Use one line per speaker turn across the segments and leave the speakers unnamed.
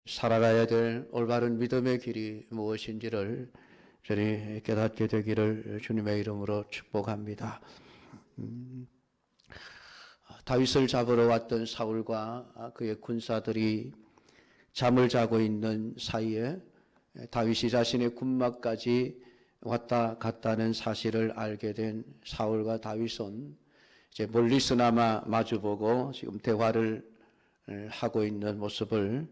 살아가야 될 올바른 믿음의 길이 무엇인지를 저리 깨닫게 되기를 주님의 이름으로 축복합니다. 다윗을 잡으러 왔던 사울과 그의 군사들이 잠을 자고 있는 사이에 다윗이 자신의 군마까지 왔다 갔다는 사실을 알게 된 사울과 다윗은 이제 멀리서나마 마주보고 지금 대화를 하고 있는 모습을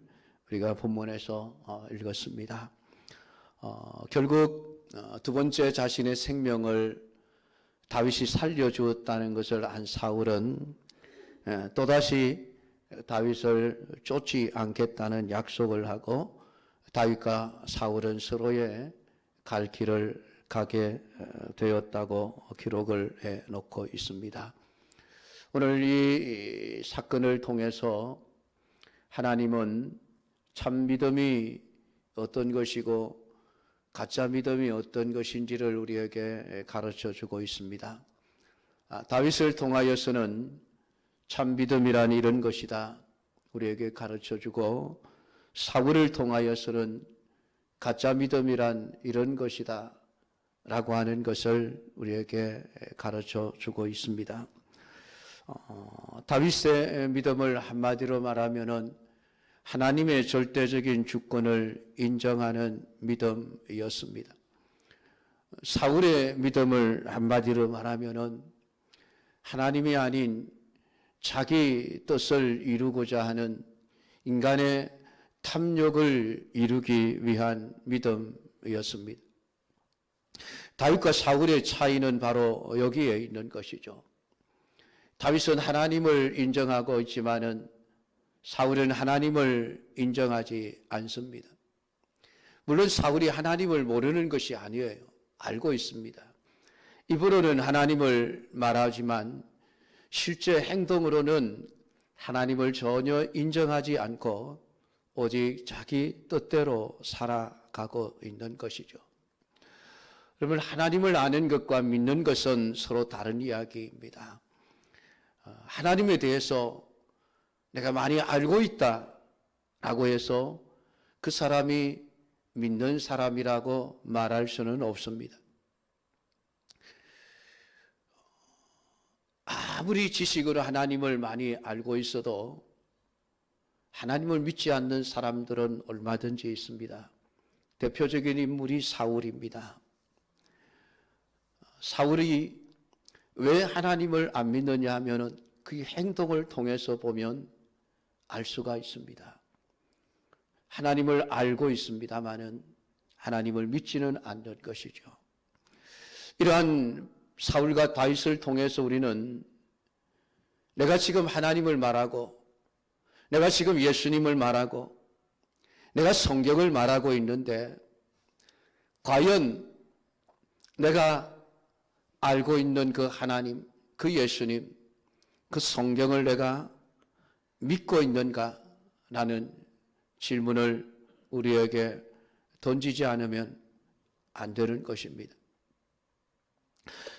우리가 본문에서 읽었습니다. 결국 두 번째 자신의 생명을 다윗이 살려주었다는 것을 안 사울은 또다시 다윗을 쫓지 않겠다는 약속을 하고 다윗과 사울은 서로의 갈 길을 가게 되었다고 기록을 해놓고 있습니다. 오늘 이 사건을 통해서 하나님은 참 믿음이 어떤 것이고 가짜 믿음이 어떤 것인지를 우리에게 가르쳐 주고 있습니다. 다윗을 통하여서는 참 믿음이란 이런 것이다 우리에게 가르쳐 주고, 사울을 통하여서는 가짜 믿음이란 이런 것이다 라고 하는 것을 우리에게 가르쳐 주고 있습니다. 다윗의 믿음을 한마디로 말하면은 하나님의 절대적인 주권을 인정하는 믿음이었습니다. 사울의 믿음을 한마디로 말하면은 하나님이 아닌 자기 뜻을 이루고자 하는 인간의 탐욕을 이루기 위한 믿음이었습니다. 다윗과 사울의 차이는 바로 여기에 있는 것이죠. 다윗은 하나님을 인정하고 있지만은 사울은 하나님을 인정하지 않습니다. 물론 사울이 하나님을 모르는 것이 아니에요. 알고 있습니다. 입으로는 하나님을 말하지만 실제 행동으로는 하나님을 전혀 인정하지 않고 오직 자기 뜻대로 살아가고 있는 것이죠. 여러분, 하나님을 아는 것과 믿는 것은 서로 다른 이야기입니다. 하나님에 대해서 내가 많이 알고 있다라고 해서 그 사람이 믿는 사람이라고 말할 수는 없습니다. 아무리 지식으로 하나님을 많이 알고 있어도 하나님을 믿지 않는 사람들은 얼마든지 있습니다. 대표적인 인물이 사울입니다. 사울이 왜 하나님을 안 믿느냐 하면은 그 행동을 통해서 보면 알 수가 있습니다. 하나님을 알고 있습니다마는 하나님을 믿지는 않는 것이죠. 이러한 사울과 다윗을 통해서 우리는 내가 지금 하나님을 말하고 내가 지금 예수님을 말하고 내가 성경을 말하고 있는데 과연 내가 알고 있는 그 하나님, 그 예수님, 그 성경을 내가 믿고 있는가라는 질문을 우리에게 던지지 않으면 안 되는 것입니다.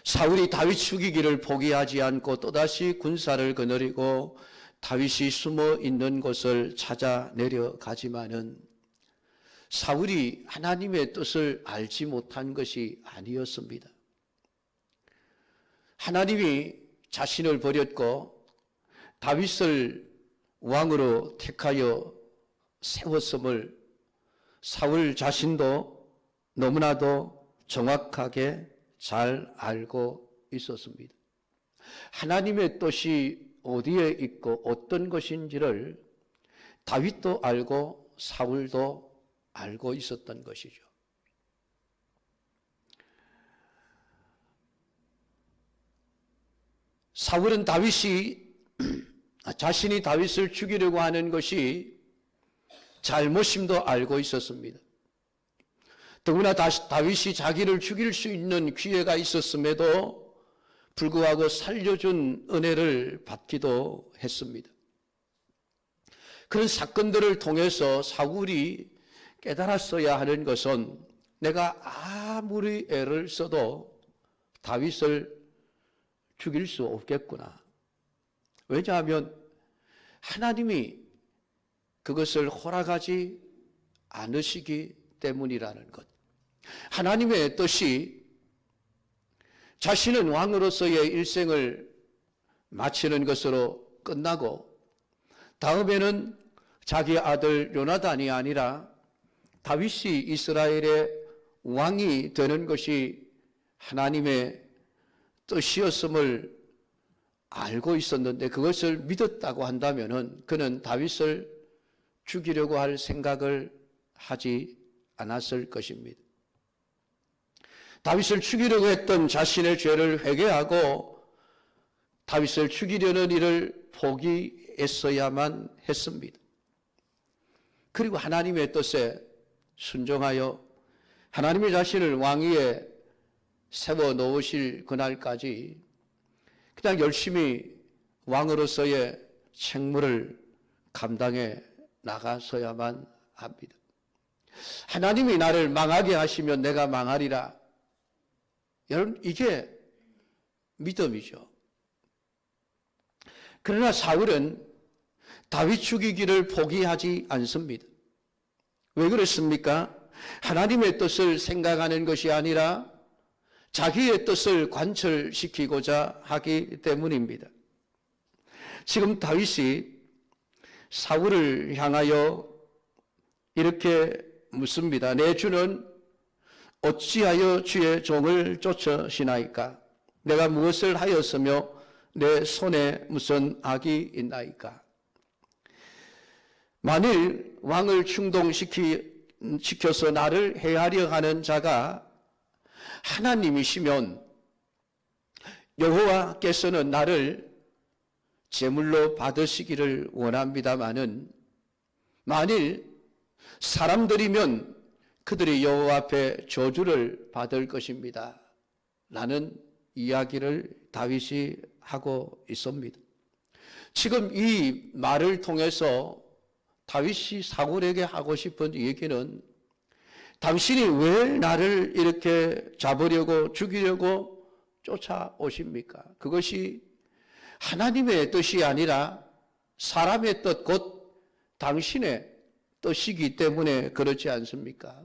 사울이 다윗 죽이기를 포기하지 않고 또다시 군사를 거느리고 다윗이 숨어 있는 곳을 찾아 내려가지만은 사울이 하나님의 뜻을 알지 못한 것이 아니었습니다. 하나님이 자신을 버렸고 다윗을 왕으로 택하여 세웠음을 사울 자신도 너무나도 정확하게 잘 알고 있었습니다. 하나님의 뜻이 어디에 있고 어떤 것인지를 다윗도 알고 사울도 알고 있었던 것이죠. 사울은 자신이 다윗을 죽이려고 하는 것이 잘못임도 알고 있었습니다. 더구나 다윗이 자기를 죽일 수 있는 기회가 있었음에도 불구하고 살려준 은혜를 받기도 했습니다. 그런 사건들을 통해서 사울이 깨달았어야 하는 것은 내가 아무리 애를 써도 다윗을 죽일 수 없겠구나. 왜냐하면 하나님이 그것을 허락하지 않으시기 때문이라는 것. 하나님의 뜻이 자신은 왕으로서의 일생을 마치는 것으로 끝나고 다음에는 자기 아들 요나단이 아니라 다윗이 이스라엘의 왕이 되는 것이 하나님의 뜻이었음을 알고 있었는데 그것을 믿었다고 한다면 그는 다윗을 죽이려고 할 생각을 하지 않았을 것입니다. 다윗을 죽이려고 했던 자신의 죄를 회개하고 다윗을 죽이려는 일을 포기했어야만 했습니다. 그리고 하나님의 뜻에 순종하여 하나님의 자신을 왕위에 세워놓으실 그날까지 그냥 열심히 왕으로서의 책무를 감당해 나가서야만 합니다. 하나님이 나를 망하게 하시면 내가 망하리라. 여러분, 이게 믿음이죠. 그러나 사울은 다윗 죽이기를 포기하지 않습니다. 왜 그렇습니까? 하나님의 뜻을 생각하는 것이 아니라 자기의 뜻을 관철시키고자 하기 때문입니다. 지금 다윗이 사울을 향하여 이렇게 묻습니다. 내 주는 어찌하여 주의 종을 쫓으시나이까? 내가 무엇을 하였으며 내 손에 무슨 악이 있나이까? 만일 왕을 충동시켜서 나를 해하려 하는 자가 하나님이시면 여호와께서는 나를 제물로 받으시기를 원합니다마는 만일 사람들이면 그들이 여호와 앞에 저주를 받을 것입니다. 라는 이야기를 다윗이 하고 있습니다. 지금 이 말을 통해서 다윗이 사울에게 하고 싶은 얘기는 당신이 왜 나를 이렇게 잡으려고 죽이려고 쫓아오십니까? 그것이 하나님의 뜻이 아니라 사람의 뜻, 곧 당신의 뜻이기 때문에 그렇지 않습니까?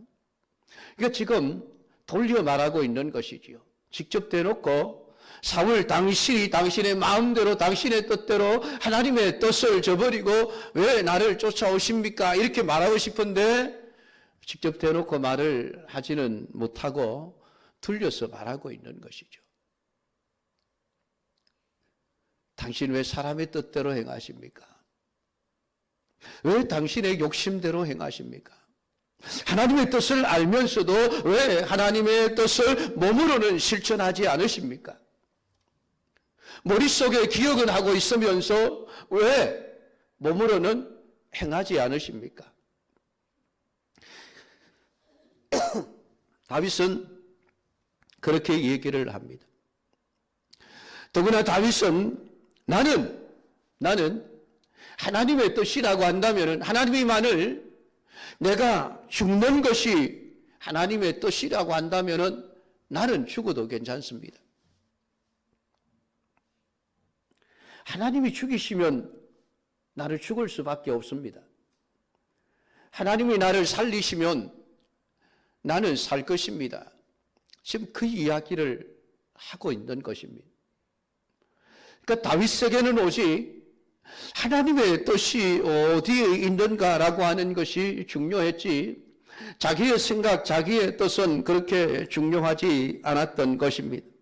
그러니까 지금 돌려 말하고 있는 것이지요. 직접 대놓고 사울 당신이 당신의 마음대로 당신의 뜻대로 하나님의 뜻을 저버리고 왜 나를 쫓아오십니까? 이렇게 말하고 싶은데 직접 대놓고 말을 하지는 못하고 들려서 말하고 있는 것이죠. 당신 왜 사람의 뜻대로 행하십니까? 왜 당신의 욕심대로 행하십니까? 하나님의 뜻을 알면서도 왜 하나님의 뜻을 몸으로는 실천하지 않으십니까? 머릿속에 기억은 하고 있으면서 왜 몸으로는 행하지 않으십니까? 다윗은 그렇게 얘기를 합니다. 더구나 다윗은 나는 하나님의 뜻이라고 한다면 하나님이만을 내가 죽는 것이 하나님의 뜻이라고 한다면 나는 죽어도 괜찮습니다. 하나님이 죽이시면 나를 죽을 수밖에 없습니다. 하나님이 나를 살리시면 나는 살 것입니다. 지금 그 이야기를 하고 있는 것입니다. 그러니까 다윗에게는 오직 하나님의 뜻이 어디에 있는가라고 하는 것이 중요했지 자기의 생각, 자기의 뜻은 그렇게 중요하지 않았던 것입니다.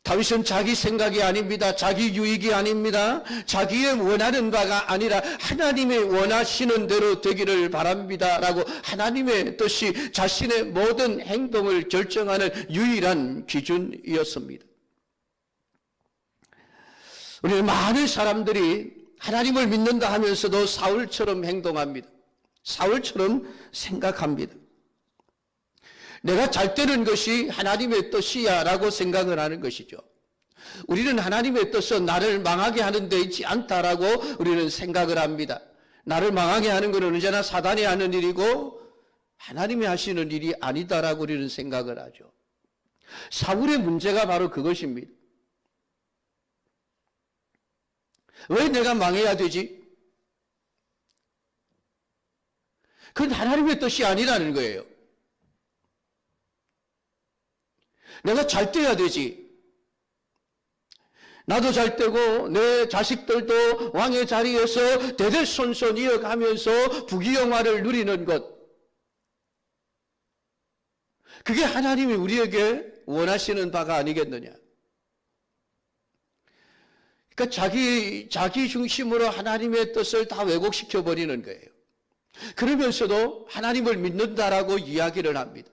다윗은 자기 생각이 아닙니다. 자기 유익이 아닙니다. 자기의 원하는 바가 아니라 하나님의 원하시는 대로 되기를 바랍니다. 라고 하나님의 뜻이 자신의 모든 행동을 결정하는 유일한 기준이었습니다. 우리는 많은 사람들이 하나님을 믿는다 하면서도 사울처럼 행동합니다. 사울처럼 생각합니다. 내가 잘 되는 것이 하나님의 뜻이야 라고 생각을 하는 것이죠. 우리는 하나님의 뜻은 나를 망하게 하는 데 있지 않다라고 우리는 생각을 합니다. 나를 망하게 하는 것은 언제나 사단이 하는 일이고 하나님이 하시는 일이 아니다라고 우리는 생각을 하죠. 사울의 문제가 바로 그것입니다. 왜 내가 망해야 되지? 그건 하나님의 뜻이 아니라는 거예요. 내가 잘 돼야 되지. 나도 잘 되고 내 자식들도 왕의 자리에서 대대손손 이어가면서 부귀영화를 누리는 것. 그게 하나님이 우리에게 원하시는 바가 아니겠느냐. 그러니까 자기 중심으로 하나님의 뜻을 다 왜곡시켜 버리는 거예요. 그러면서도 하나님을 믿는다라고 이야기를 합니다.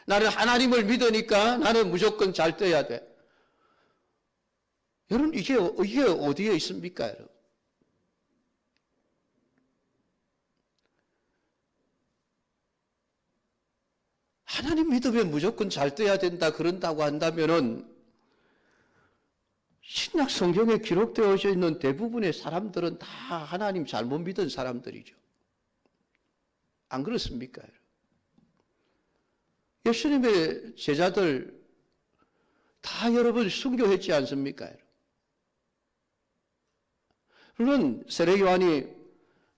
나는 하나님을 믿으니까 나는 무조건 잘 돼야 돼. 여러분, 이게 어디에 있습니까, 여러분? 하나님 믿으면 무조건 잘 돼야 된다, 그런다고 한다면은, 신약 성경에 기록되어져 있는 대부분의 사람들은 다 하나님 잘못 믿은 사람들이죠. 안 그렇습니까? 예수님의 제자들 다 여러분 순교했지 않습니까? 물론 세례 요한이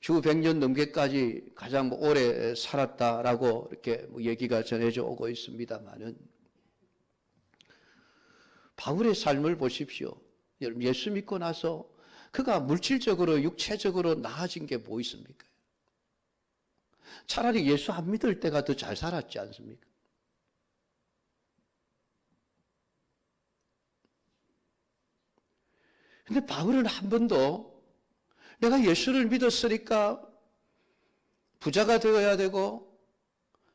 주 100년 넘게까지 가장 오래 살았다라고 이렇게 얘기가 전해져 오고 있습니다만은, 바울의 삶을 보십시오. 여러분, 예수 믿고 나서 그가 물질적으로 육체적으로 나아진 게 뭐 있습니까? 차라리 예수 안 믿을 때가 더 잘 살았지 않습니까? 근데 바울은 한 번도 내가 예수를 믿었으니까 부자가 되어야 되고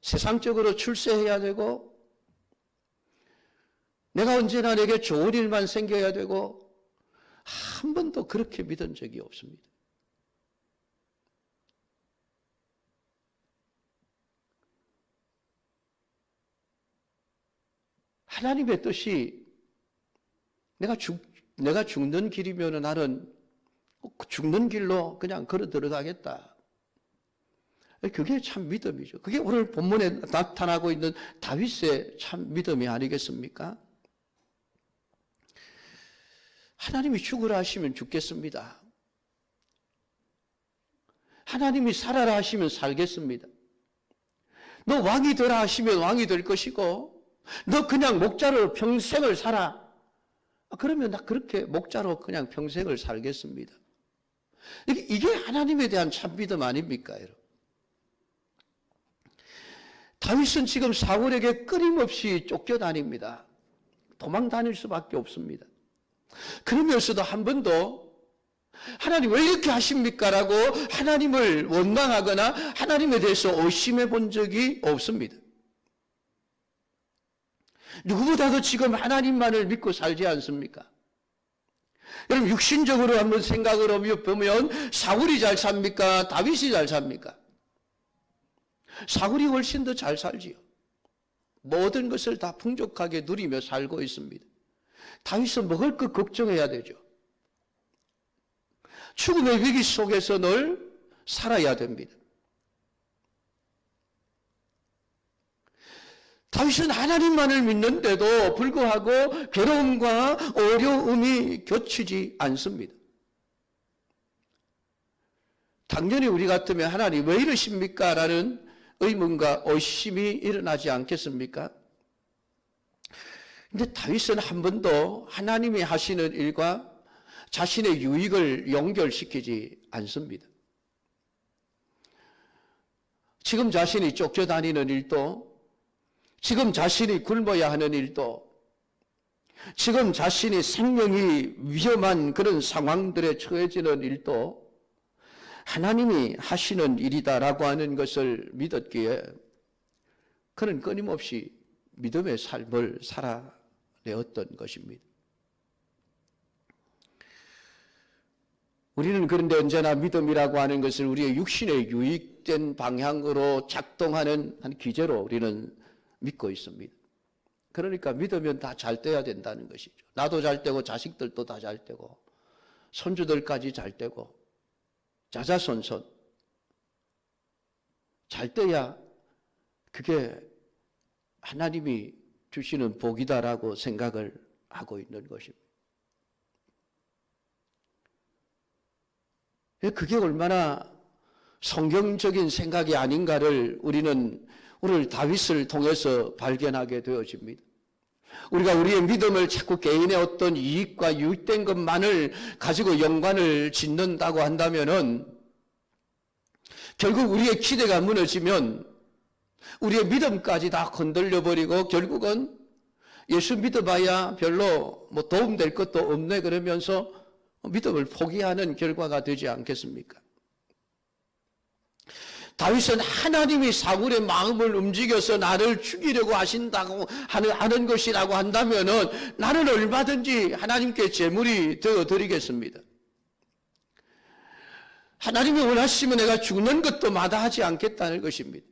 세상적으로 출세해야 되고 내가 언제나 내게 좋은 일만 생겨야 되고 한 번도 그렇게 믿은 적이 없습니다. 하나님의 뜻이 내가 죽는 길이면 나는 죽는 길로 그냥 걸어 들어가겠다. 그게 참 믿음이죠. 그게 오늘 본문에 나타나고 있는 다윗의 참 믿음이 아니겠습니까? 하나님이 죽으라 하시면 죽겠습니다. 하나님이 살아라 하시면 살겠습니다. 너 왕이 되라 하시면 왕이 될 것이고, 너 그냥 목자로 평생을 살아. 그러면 나 그렇게 목자로 그냥 평생을 살겠습니다. 이게 하나님에 대한 참 믿음 아닙니까, 여러분? 다윗은 지금 사울에게 끊임없이 쫓겨다닙니다. 도망 다닐 수밖에 없습니다. 그러면서도 한 번도 하나님 왜 이렇게 하십니까? 라고 하나님을 원망하거나 하나님에 대해서 의심해 본 적이 없습니다. 누구보다도 지금 하나님만을 믿고 살지 않습니까? 여러분, 육신적으로 한번 생각을 해보면 사울이 잘 삽니까? 다윗이 잘 삽니까? 사울이 훨씬 더 잘 살지요. 모든 것을 다 풍족하게 누리며 살고 있습니다. 다윗은 먹을 것 걱정해야 되죠. 죽음의 위기 속에서 늘 살아야 됩니다. 다윗은 하나님만을 믿는데도 불구하고 괴로움과 어려움이 겹치지 않습니다. 당연히 우리 같으면 하나님 왜 이러십니까? 라는 의문과 의심이 일어나지 않겠습니까? 근데 다윗은 한 번도 하나님이 하시는 일과 자신의 유익을 연결시키지 않습니다. 지금 자신이 쫓겨다니는 일도, 지금 자신이 굶어야 하는 일도, 지금 자신이 생명이 위험한 그런 상황들에 처해지는 일도 하나님이 하시는 일이다라고 하는 것을 믿었기에 그는 끊임없이 믿음의 삶을 살아내었던 것입니다. 우리는 그런데 언제나 믿음이라고 하는 것을 우리의 육신에 유익된 방향으로 작동하는 한 기제로 우리는 믿고 있습니다. 그러니까 믿으면 다 잘 돼야 된다는 것이죠. 나도 잘 되고 자식들도 다 잘 되고 손주들까지 잘 되고 자자손손 잘 돼야 그게 하나님이 주시는 복이다라고 생각을 하고 있는 것입니다. 그게 얼마나 성경적인 생각이 아닌가를 우리는 오늘 다윗을 통해서 발견하게 되어집니다. 우리가 우리의 믿음을 자꾸 개인의 어떤 이익과 유익된 것만을 가지고 연관을 짓는다고 한다면은 결국 우리의 기대가 무너지면 우리의 믿음까지 다 건들려 버리고 결국은 예수 믿어봐야 별로 뭐 도움될 것도 없네 그러면서 믿음을 포기하는 결과가 되지 않겠습니까? 다윗은 하나님이 사울의 마음을 움직여서 나를 죽이려고 하신다고 하는 것이라고 한다면은 나는 얼마든지 하나님께 제물이 되어 드리겠습니다. 하나님이 원하시면 내가 죽는 것도 마다하지 않겠다는 것입니다.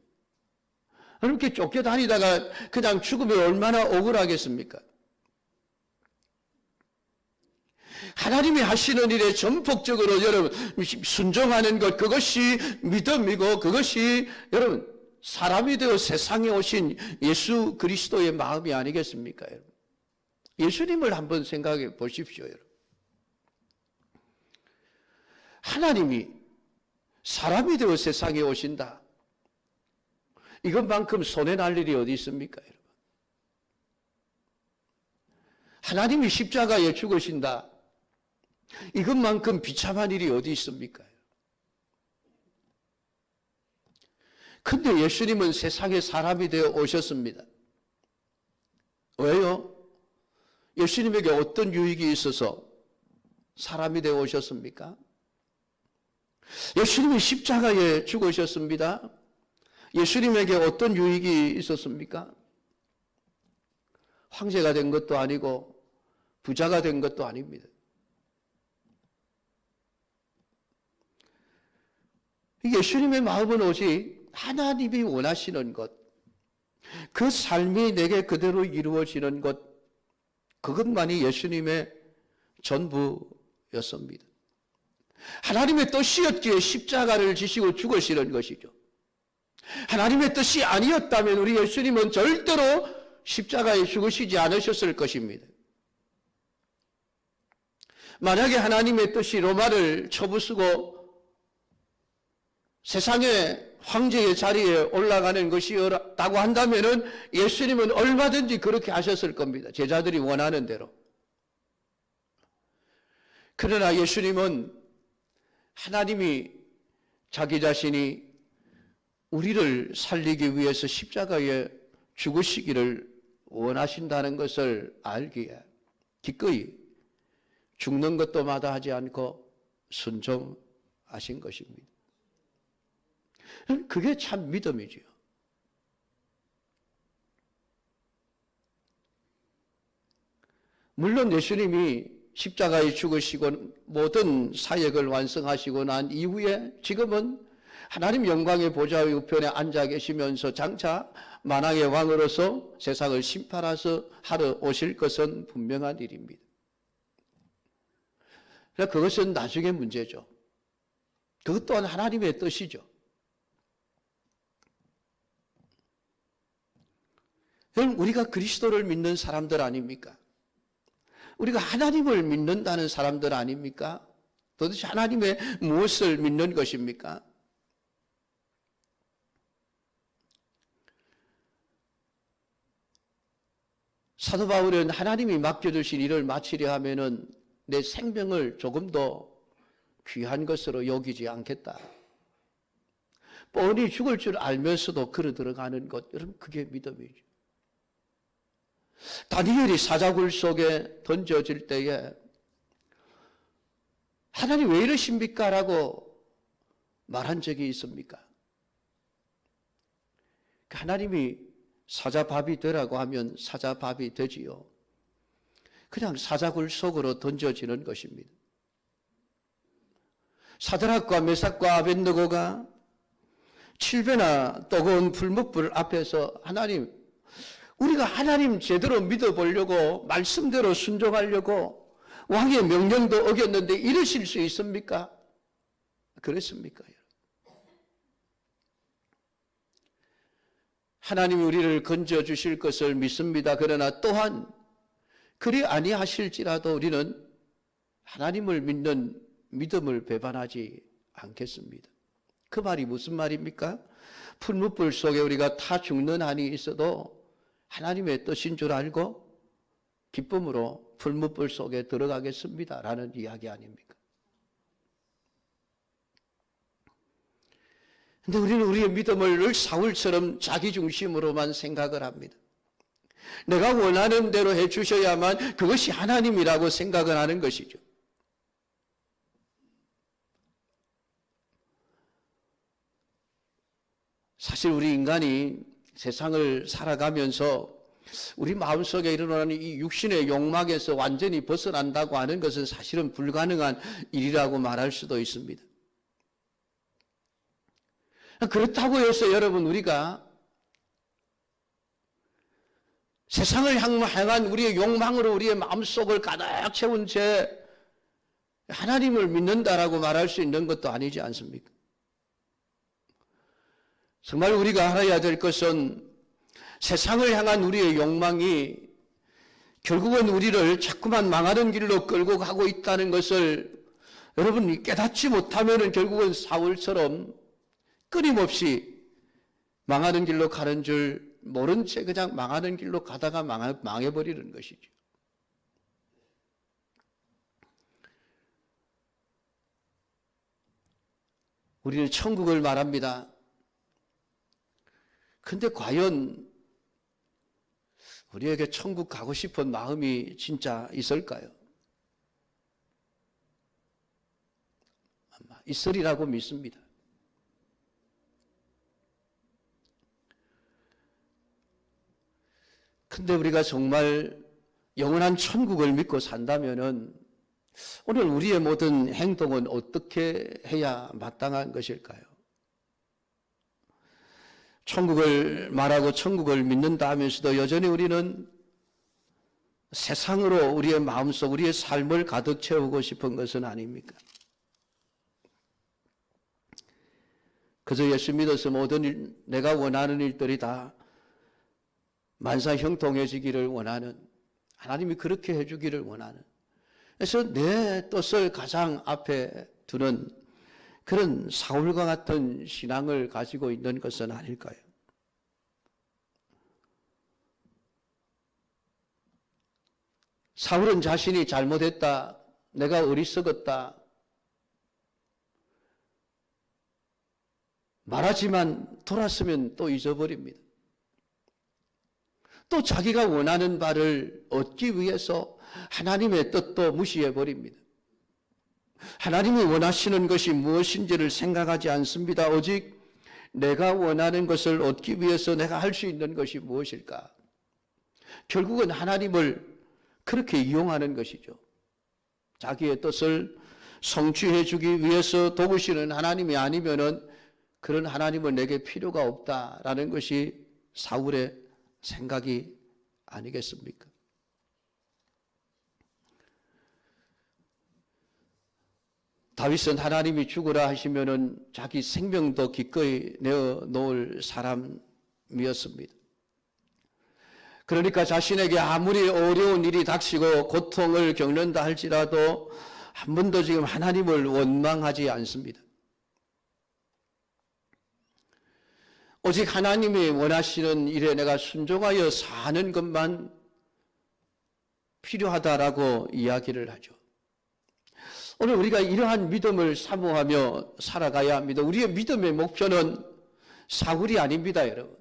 그렇게 쫓겨다니다가 그냥 죽으면 얼마나 억울하겠습니까? 하나님이 하시는 일에 전폭적으로 여러분 순종하는 것, 그것이 믿음이고 그것이 여러분 사람이 되어 세상에 오신 예수 그리스도의 마음이 아니겠습니까? 여러분? 예수님을 한번 생각해 보십시오. 여러분. 하나님이 사람이 되어 세상에 오신다. 이것만큼 손해날 일이 어디 있습니까? 여러분? 하나님이 십자가에 죽으신다. 이것만큼 비참한 일이 어디 있습니까? 근데 예수님은 세상에 사람이 되어 오셨습니다. 왜요? 예수님에게 어떤 유익이 있어서 사람이 되어 오셨습니까? 예수님이 십자가에 죽으셨습니다. 예수님에게 어떤 유익이 있었습니까? 황제가 된 것도 아니고 부자가 된 것도 아닙니다. 예수님의 마음은 오직 하나님이 원하시는 것, 그 삶이 내게 그대로 이루어지는 것, 그것만이 예수님의 전부였습니다. 하나님의 뜻이었기에 십자가를 지시고 죽으시는 것이죠. 하나님의 뜻이 아니었다면 우리 예수님은 절대로 십자가에 죽으시지 않으셨을 것입니다. 만약에 하나님의 뜻이 로마를 쳐부수고 세상의 황제의 자리에 올라가는 것이었다고 한다면 예수님은 얼마든지 그렇게 하셨을 겁니다. 제자들이 원하는 대로. 그러나 예수님은 하나님이 자기 자신이 우리를 살리기 위해서 십자가에 죽으시기를 원하신다는 것을 알기에 기꺼이 죽는 것도 마다하지 않고 순종하신 것입니다. 그게 참 믿음이지요. 물론 예수님이 십자가에 죽으시고 모든 사역을 완성하시고 난 이후에 지금은 하나님 영광의 보좌의 우편에 앉아 계시면서 장차 만왕의 왕으로서 세상을 심판하러 오실 것은 분명한 일입니다. 그러나 그것은 나중의 문제죠. 그것 또한 하나님의 뜻이죠. 그럼 우리가 그리스도를 믿는 사람들 아닙니까? 우리가 하나님을 믿는다는 사람들 아닙니까? 도대체 하나님의 무엇을 믿는 것입니까? 사도 바울은 하나님이 맡겨주신 일을 마치려 하면은 내 생명을 조금 더 귀한 것으로 여기지 않겠다. 뻔히 죽을 줄 알면서도 걸어 들어가는 것, 여러분 그게 믿음이죠. 다니엘이 사자굴 속에 던져질 때에 하나님 왜 이러십니까? 라고 말한 적이 있습니까? 하나님이 사자밥이 되라고 하면 사자밥이 되지요. 그냥 사자굴 속으로 던져지는 것입니다. 사드락과 메삭과 아벳느고가 7배나 뜨거운 풀무불 앞에서 하나님, 우리가 하나님 제대로 믿어보려고 말씀대로 순종하려고 왕의 명령도 어겼는데 이러실 수 있습니까? 그랬습니까? 하나님이 우리를 건져주실 것을 믿습니다. 그러나 또한 그리 아니하실지라도 우리는 하나님을 믿는 믿음을 배반하지 않겠습니다. 그 말이 무슨 말입니까? 풀무불 속에 우리가 타 죽는 한이 있어도 하나님의 뜻인 줄 알고 기쁨으로 풀무불 속에 들어가겠습니다 라는 이야기 아닙니까? 근데 우리는 우리의 믿음을 늘 사울처럼 자기 중심으로만 생각을 합니다. 내가 원하는 대로 해주셔야만 그것이 하나님이라고 생각을 하는 것이죠. 사실 우리 인간이 세상을 살아가면서 우리 마음속에 일어나는 이 육신의 욕망에서 완전히 벗어난다고 하는 것은 사실은 불가능한 일이라고 말할 수도 있습니다. 그렇다고 해서 여러분 우리가 세상을 향한 우리의 욕망으로 우리의 마음속을 가득 채운 채 하나님을 믿는다라고 말할 수 있는 것도 아니지 않습니까? 정말 우리가 알아야 될 것은 세상을 향한 우리의 욕망이 결국은 우리를 자꾸만 망하는 길로 끌고 가고 있다는 것을 여러분이 깨닫지 못하면 결국은 사울처럼 끊임없이 망하는 길로 가는 줄 모른 채 그냥 망하는 길로 가다가 망해버리는 것이죠. 우리는 천국을 말합니다. 근데 과연 우리에게 천국 가고 싶은 마음이 진짜 있을까요? 아마 있으리라고 믿습니다. 근데 우리가 정말 영원한 천국을 믿고 산다면은 오늘 우리의 모든 행동은 어떻게 해야 마땅한 것일까요? 천국을 말하고 천국을 믿는다 하면서도 여전히 우리는 세상으로 우리의 마음속, 우리의 삶을 가득 채우고 싶은 것은 아닙니까? 그저 예수 믿어서 모든 일, 내가 원하는 일들이 다 만사형통해지기를 원하는, 하나님이 그렇게 해주기를 원하는, 그래서 내 뜻을 가장 앞에 두는 그런 사울과 같은 신앙을 가지고 있는 것은 아닐까요? 사울은 자신이 잘못했다, 내가 어리석었다 말하지만 돌았으면 또 잊어버립니다. 또 자기가 원하는 바를 얻기 위해서 하나님의 뜻도 무시해버립니다. 하나님이 원하시는 것이 무엇인지를 생각하지 않습니다. 오직 내가 원하는 것을 얻기 위해서 내가 할 수 있는 것이 무엇일까? 결국은 하나님을 그렇게 이용하는 것이죠. 자기의 뜻을 성취해 주기 위해서 도우시는 하나님이 아니면은 그런 하나님은 내게 필요가 없다라는 것이 사울의 생각이 아니겠습니까? 다윗은 하나님이 죽으라 하시면은 자기 생명도 기꺼이 내어 놓을 사람이었습니다. 그러니까 자신에게 아무리 어려운 일이 닥치고 고통을 겪는다 할지라도 한 번도 지금 하나님을 원망하지 않습니다. 오직 하나님이 원하시는 일에 내가 순종하여 사는 것만 필요하다라고 이야기를 하죠. 오늘 우리가 이러한 믿음을 사모하며 살아가야 합니다. 우리의 믿음의 목표는 사울이 아닙니다, 여러분.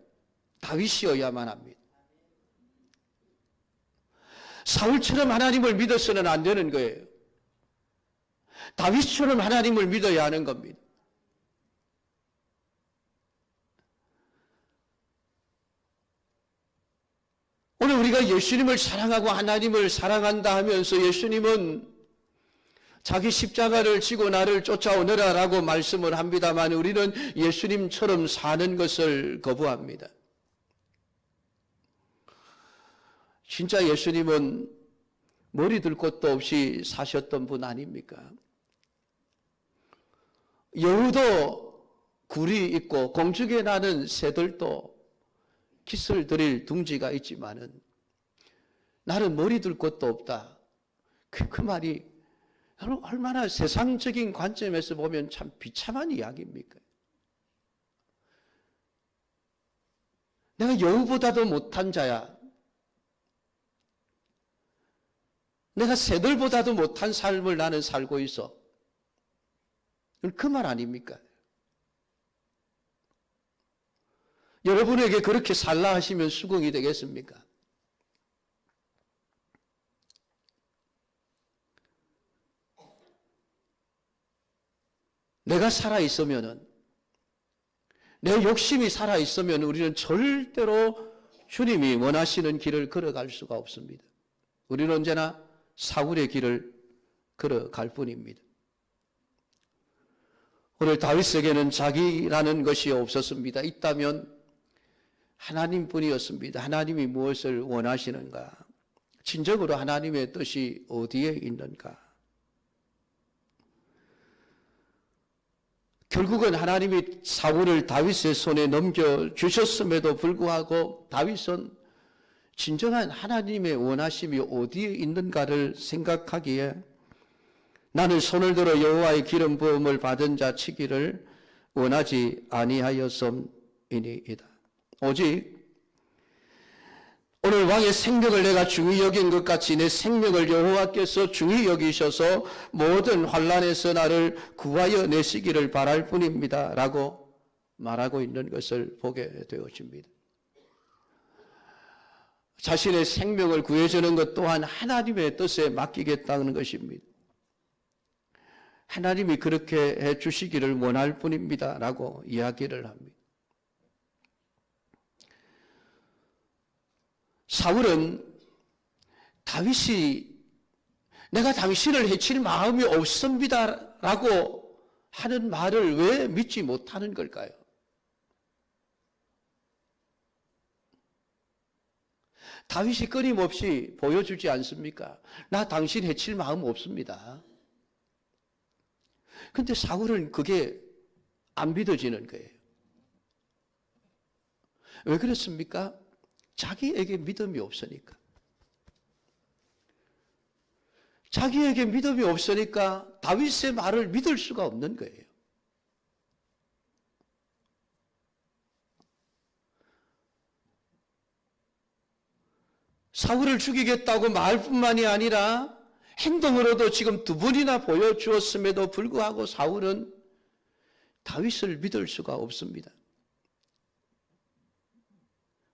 다윗이어야만 합니다. 사울처럼 하나님을 믿어서는 안 되는 거예요. 다윗처럼 하나님을 믿어야 하는 겁니다. 오늘 우리가 예수님을 사랑하고 하나님을 사랑한다 하면서 예수님은 자기 십자가를 지고 나를 쫓아오너라 라고 말씀을 합니다만 우리는 예수님처럼 사는 것을 거부합니다. 진짜 예수님은 머리 들 곳도 없이 사셨던 분 아닙니까? 여우도 굴이 있고 공중에 나는 새들도 깃을 들일 둥지가 있지만은 나는 머리 들 곳도 없다. 그 말이 얼마나 세상적인 관점에서 보면 참 비참한 이야기입니까? 내가 여우보다도 못한 자야. 내가 새들보다도 못한 삶을 나는 살고 있어. 그 말 아닙니까? 여러분에게 그렇게 살라 하시면 수긍이 되겠습니까? 내가 살아있으면은, 내 욕심이 살아있으면 우리는 절대로 주님이 원하시는 길을 걸어갈 수가 없습니다. 우리는 언제나 사울의 길을 걸어갈 뿐입니다. 오늘 다윗에게는 자기라는 것이 없었습니다. 있다면 하나님뿐이었습니다. 하나님이 무엇을 원하시는가? 진정으로 하나님의 뜻이 어디에 있는가? 결국은 하나님이 사울을 다윗의 손에 넘겨주셨음에도 불구하고 다윗은 진정한 하나님의 원하심이 어디에 있는가를 생각하기에 나는 손을 들어 여호와의 기름 부음을 받은 자 치기를 원하지 아니하였음이니이다. 오직 오늘 왕의 생명을 내가 중히 여긴 것 같이 내 생명을 여호와께서 중히 여기셔서 모든 환난에서 나를 구하여 내시기를 바랄 뿐입니다. 라고 말하고 있는 것을 보게 되어집니다. 자신의 생명을 구해주는 것 또한 하나님의 뜻에 맡기겠다는 것입니다. 하나님이 그렇게 해주시기를 원할 뿐입니다. 라고 이야기를 합니다. 사울은 다윗이 내가 당신을 해칠 마음이 없습니다 라고 하는 말을 왜 믿지 못하는 걸까요? 다윗이 끊임없이 보여주지 않습니까? 나 당신 해칠 마음 없습니다. 근데 사울은 그게 안 믿어지는 거예요. 왜 그렇습니까? 자기에게 믿음이 없으니까. 자기에게 믿음이 없으니까 다윗의 말을 믿을 수가 없는 거예요. 사울을 죽이겠다고 말뿐만이 아니라 행동으로도 지금 두 번이나 보여주었음에도 불구하고 사울은 다윗을 믿을 수가 없습니다.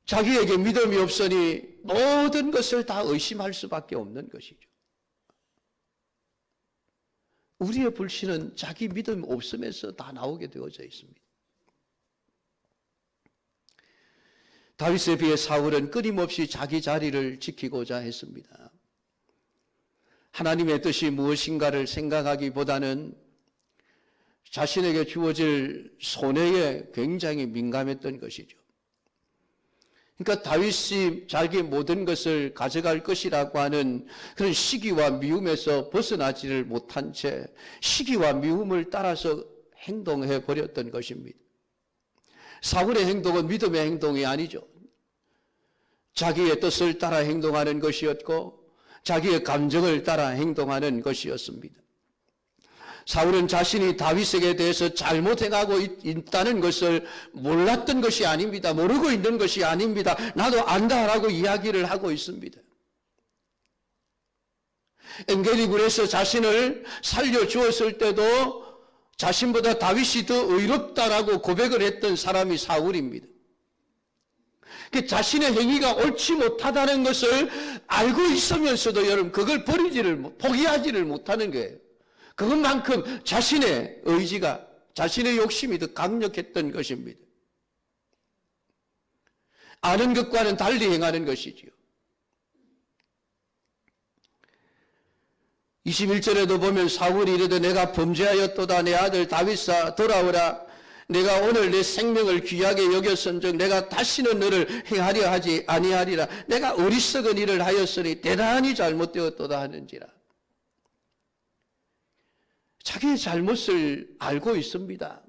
자기에게 믿음이 없으니 모든 것을 다 의심할 수밖에 없는 것이죠. 우리의 불신은 자기 믿음이 없음에서 다 나오게 되어져 있습니다. 다윗에 비해 사울은 끊임없이 자기 자리를 지키고자 했습니다. 하나님의 뜻이 무엇인가를 생각하기보다는 자신에게 주어질 손해에 굉장히 민감했던 것이죠. 그러니까 다윗이 자기 모든 것을 가져갈 것이라고 하는 그런 시기와 미움에서 벗어나지를 못한 채 시기와 미움을 따라서 행동해 버렸던 것입니다. 사울의 행동은 믿음의 행동이 아니죠. 자기의 뜻을 따라 행동하는 것이었고 자기의 감정을 따라 행동하는 것이었습니다. 사울은 자신이 다윗에게 대해서 잘못 행하고 있다는 것을 몰랐던 것이 아닙니다. 모르고 있는 것이 아닙니다. 나도 안다라고 이야기를 하고 있습니다. 엔게디 굴에서 자신을 살려주었을 때도 자신보다 다윗이 더 의롭다라고 고백을 했던 사람이 사울입니다. 자신의 행위가 옳지 못하다는 것을 알고 있으면서도 여러분 그걸 포기하지를 못하는 거예요. 그것만큼 자신의 의지가, 자신의 욕심이 더 강력했던 것입니다. 아는 것과는 달리 행하는 것이지요. 21절에도 보면 사울이 이르되 내가 범죄하였도다. 내 아들 다윗아 돌아오라. 내가 오늘 내 생명을 귀하게 여겼은즉 내가 다시는 너를 행하려 하지 아니하리라. 내가 어리석은 일을 하였으니 대단히 잘못되었도다 하는지라. 자기의 잘못을 알고 있습니다.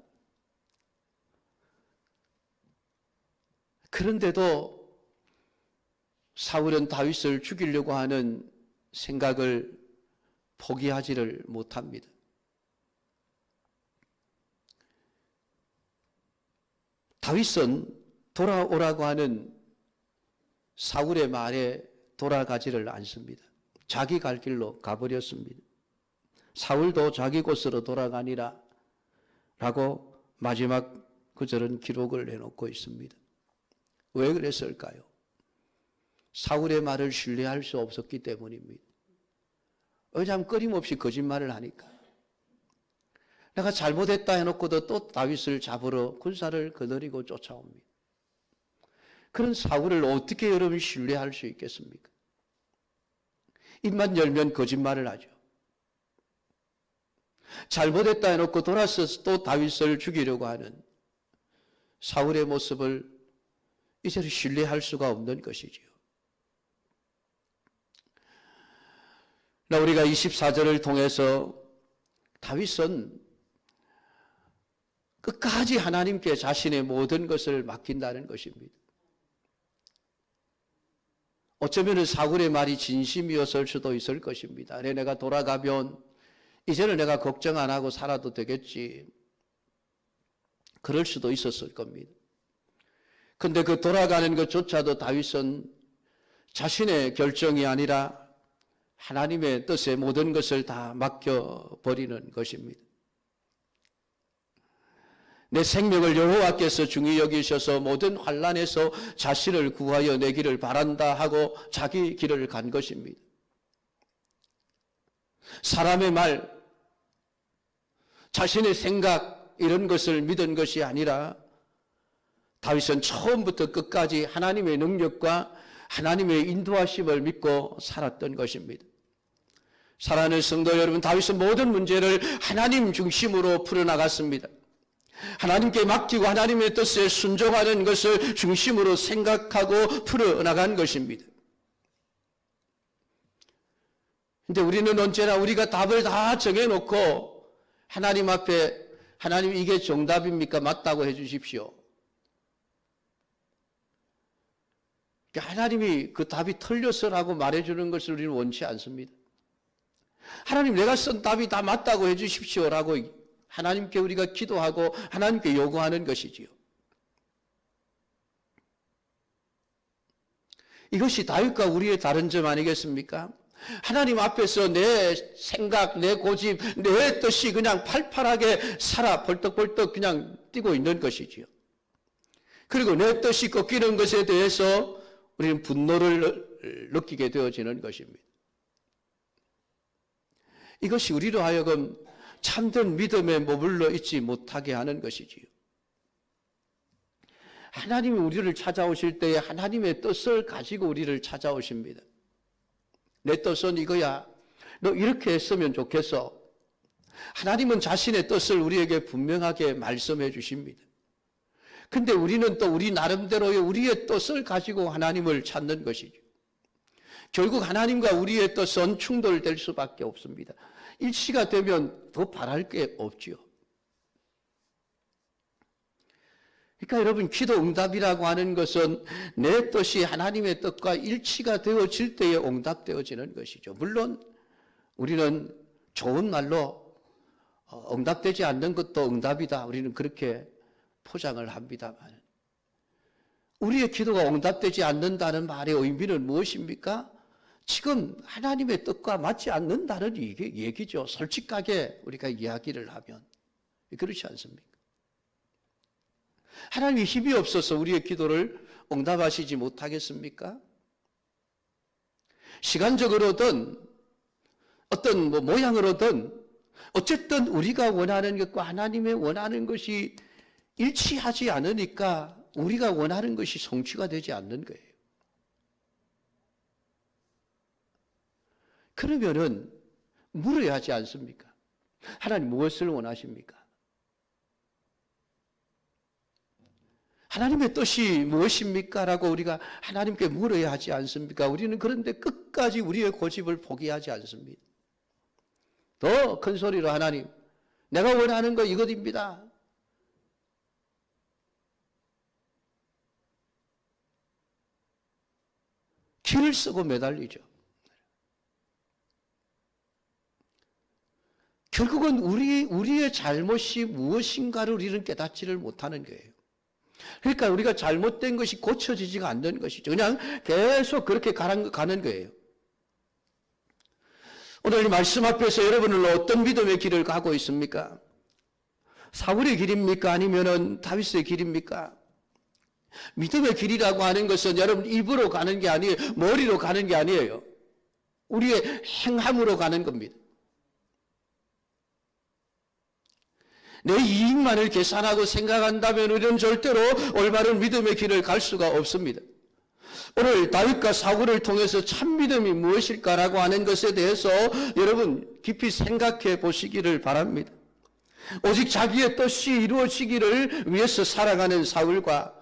그런데도 사울은 다윗을 죽이려고 하는 생각을 포기하지를 못합니다. 다윗은 돌아오라고 하는 사울의 말에 돌아가지를 않습니다. 자기 갈 길로 가버렸습니다. 사울도 자기 곳으로 돌아가니라 라고 마지막 구절은 기록을 해놓고 있습니다. 왜 그랬을까요? 사울의 말을 신뢰할 수 없었기 때문입니다. 왜냐하면 끊임없이 거짓말을 하니까. 내가 잘못했다 해놓고도 또 다윗을 잡으러 군사를 거느리고 쫓아옵니다. 그런 사울을 어떻게 여러분 신뢰할 수 있겠습니까? 입만 열면 거짓말을 하죠. 잘못했다 해놓고 돌아서서 또 다윗을 죽이려고 하는 사울의 모습을 이제는 신뢰할 수가 없는 것이지요. 우리가 24절을 통해서 다윗은 끝까지 하나님께 자신의 모든 것을 맡긴다는 것입니다. 어쩌면 사울의 말이 진심이었을 수도 있을 것입니다. 내가 돌아가면 이제는 내가 걱정 안 하고 살아도 되겠지. 그럴 수도 있었을 겁니다. 근데 그 돌아가는 것조차도 다윗은 자신의 결정이 아니라 하나님의 뜻에 모든 것을 다 맡겨버리는 것입니다. 내 생명을 여호와께서 중히 여기셔서 모든 환난에서 자신을 구하여 내기를 바란다 하고 자기 길을 간 것입니다. 사람의 말, 자신의 생각 이런 것을 믿은 것이 아니라 다윗은 처음부터 끝까지 하나님의 능력과 하나님의 인도하심을 믿고 살았던 것입니다. 사랑하는 성도 여러분, 다윗은 모든 문제를 하나님 중심으로 풀어나갔습니다. 하나님께 맡기고 하나님의 뜻에 순종하는 것을 중심으로 생각하고 풀어나간 것입니다. 그런데 우리는 언제나 우리가 답을 다 정해놓고 하나님 앞에 하나님 이게 정답입니까? 맞다고 해주십시오. 하나님이 그 답이 틀렸어라고 말해주는 것을 우리는 원치 않습니다. 하나님 내가 쓴 답이 다 맞다고 해주십시오라고 하나님께 우리가 기도하고 하나님께 요구하는 것이지요. 이것이 다윗과 우리의 다른 점 아니겠습니까? 하나님 앞에서 내 생각, 내 고집, 내 뜻이 그냥 팔팔하게 살아 벌떡벌떡 그냥 뛰고 있는 것이지요. 그리고 내 뜻이 꺾이는 것에 대해서 우리는 분노를 느끼게 되어지는 것입니다. 이것이 우리로 하여금 참된 믿음에 머물러 있지 못하게 하는 것이지요. 하나님이 우리를 찾아오실 때에 하나님의 뜻을 가지고 우리를 찾아오십니다. 내 뜻은 이거야. 너 이렇게 했으면 좋겠어. 하나님은 자신의 뜻을 우리에게 분명하게 말씀해 주십니다. 근데 우리는 또 우리 나름대로의 우리의 뜻을 가지고 하나님을 찾는 것이죠. 결국 하나님과 우리의 뜻은 충돌될 수밖에 없습니다. 일치가 되면 더 바랄 게 없지요. 그러니까 여러분, 기도 응답이라고 하는 것은 내 뜻이 하나님의 뜻과 일치가 되어질 때에 응답되어지는 것이죠. 물론 우리는 좋은 말로 응답되지 않는 것도 응답이다. 우리는 그렇게 포장을 합니다만, 우리의 기도가 응답되지 않는다는 말의 의미는 무엇입니까? 지금 하나님의 뜻과 맞지 않는다는 얘기죠. 솔직하게 우리가 이야기를 하면. 그렇지 않습니까? 하나님이 힘이 없어서 우리의 기도를 응답하시지 못하겠습니까? 시간적으로든 어떤 모양으로든 어쨌든 우리가 원하는 것과 하나님의 원하는 것이 일치하지 않으니까 우리가 원하는 것이 성취가 되지 않는 거예요. 그러면은 물어야 하지 않습니까? 하나님 무엇을 원하십니까? 하나님의 뜻이 무엇입니까? 라고 우리가 하나님께 물어야 하지 않습니까? 우리는 그런데 끝까지 우리의 고집을 포기하지 않습니다. 더 큰 소리로 하나님, 내가 원하는 거 이것입니다. 길을 쓰고 매달리죠. 결국은 우리의 잘못이 무엇인가를 우리는 깨닫지를 못하는 거예요. 그러니까 우리가 잘못된 것이 고쳐지지가 않는 것이죠. 그냥 계속 그렇게 가는 거예요. 오늘 이 말씀 앞에서 여러분은 어떤 믿음의 길을 가고 있습니까? 사울의 길입니까? 아니면은 다윗의 길입니까? 믿음의 길이라고 하는 것은 여러분 입으로 가는 게 아니에요. 머리로 가는 게 아니에요. 우리의 행함으로 가는 겁니다. 내 이익만을 계산하고 생각한다면 우리는 절대로 올바른 믿음의 길을 갈 수가 없습니다. 오늘 다윗과 사울을 통해서 참 믿음이 무엇일까라고 하는 것에 대해서 여러분 깊이 생각해 보시기를 바랍니다. 오직 자기의 뜻이 이루어지기를 위해서 살아가는 사울과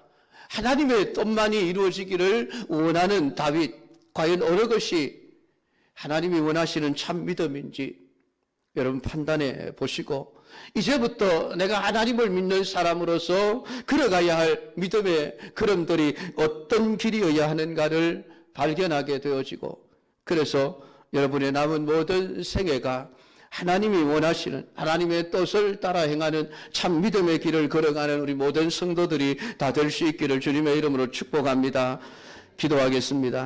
하나님의 뜻만이 이루어지기를 원하는 다윗, 과연 어느 것이 하나님이 원하시는 참 믿음인지 여러분 판단해 보시고, 이제부터 내가 하나님을 믿는 사람으로서 걸어가야 할 믿음의 걸음들이 어떤 길이어야 하는가를 발견하게 되어지고, 그래서 여러분의 남은 모든 생애가 하나님이 원하시는 하나님의 뜻을 따라 행하는 참 믿음의 길을 걸어가는 우리 모든 성도들이 다 될 수 있기를 주님의 이름으로 축복합니다. 기도하겠습니다.